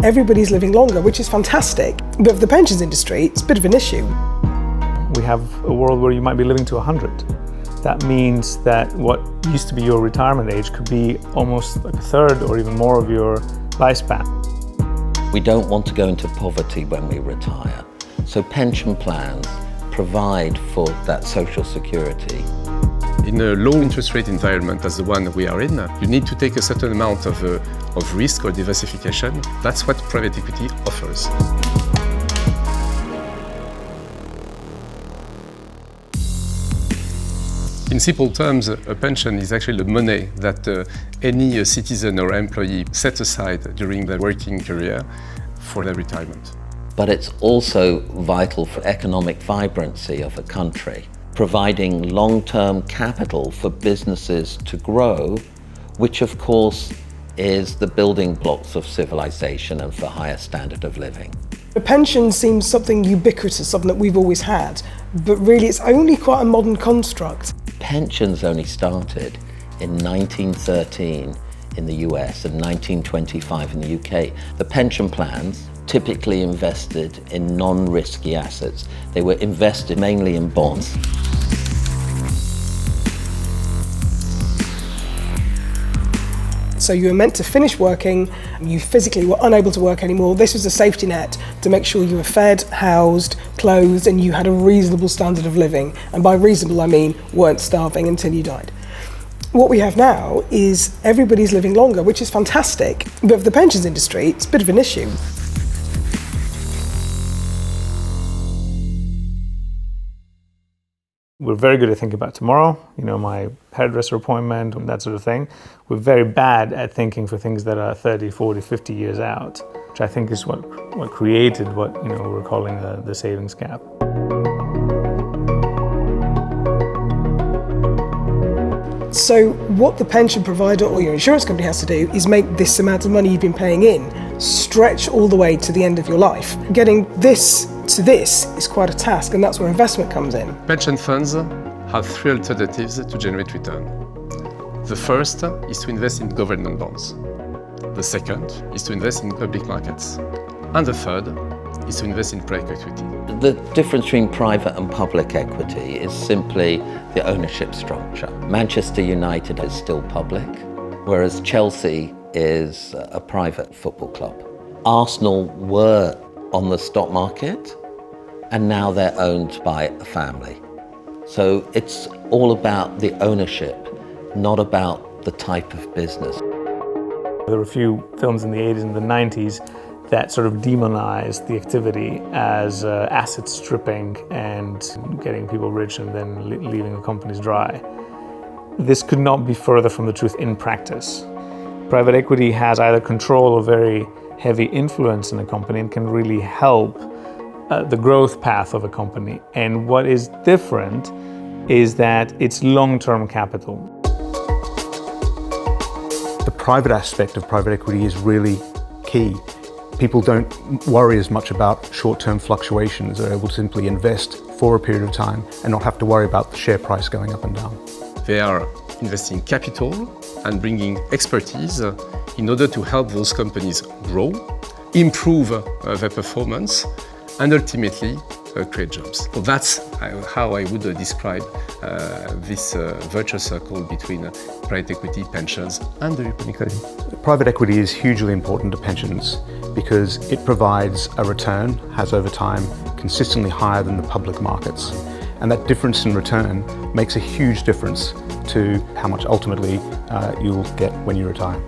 everybody's living longer, which is fantastic. But for the pensions industry, it's a bit of an issue. We have a world where you might be living to 100. That means that what used to be your retirement age could be almost like a third or even more of your lifespan. We don't want to go into poverty when we retire. So pension plans provide for that social security. In a low interest rate environment as the one we are in, you need to take a certain amount of risk or diversification. That's what private equity offers. In simple terms, a pension is actually the money that any citizen or employee sets aside during their working career for their retirement. But it's also vital for economic vibrancy of a country, providing long-term capital for businesses to grow, which of course is the building blocks of civilization and for higher standard of living. The pension seems something ubiquitous, something that we've always had, but really it's only quite a modern construct. Pensions only started in 1913 in the US and 1925 in the UK. The pension plans typically invested in non-risky assets. They were invested mainly in bonds. So you were meant to finish working, you physically were unable to work anymore. This was a safety net to make sure you were fed, housed, clothed, and you had a reasonable standard of living. And by reasonable, I mean weren't starving until you died. What we have now is everybody's living longer, which is fantastic. But for the pensions industry, it's a bit of an issue. We're very good at thinking about tomorrow, my hairdresser appointment and that sort of thing. We're very bad at thinking for things that are 30, 40, 50 years out, which I think is what created what we're calling the savings gap. So what the pension provider or your insurance company has to do is make this amount of money you've been paying in stretch all the way to the end of your life. Getting this to this is quite a task, and that's where investment comes in. Pension funds have three alternatives to generate return. The first is to invest in government bonds. The second is to invest in public markets. And the third is to invest in private equity. The difference between private and public equity is simply the ownership structure. Manchester United is still public, whereas Chelsea is a private football club. Arsenal were on the stock market, and now they're owned by a family. So it's all about the ownership, not about the type of business. There were a few films in the 80s and the 90s that sort of demonized the activity as asset stripping and getting people rich and then leaving the companies dry. This could not be further from the truth in practice. Private equity has either control or very heavy influence in a company and can really help the growth path of a company. And what is different is that it's long-term capital. The private aspect of private equity is really key. People don't worry as much about short-term fluctuations. They're able to simply invest for a period of time and not have to worry about the share price going up and down. They are investing capital and bringing expertise in order to help those companies grow, improve their performance, and ultimately create jobs. So that's how I would describe this virtuous circle between private equity, pensions, and the European economy. Private equity is hugely important to pensions because it provides a return, has over time consistently higher than the public markets. And that difference in return makes a huge difference to how much ultimately you'll get when you retire.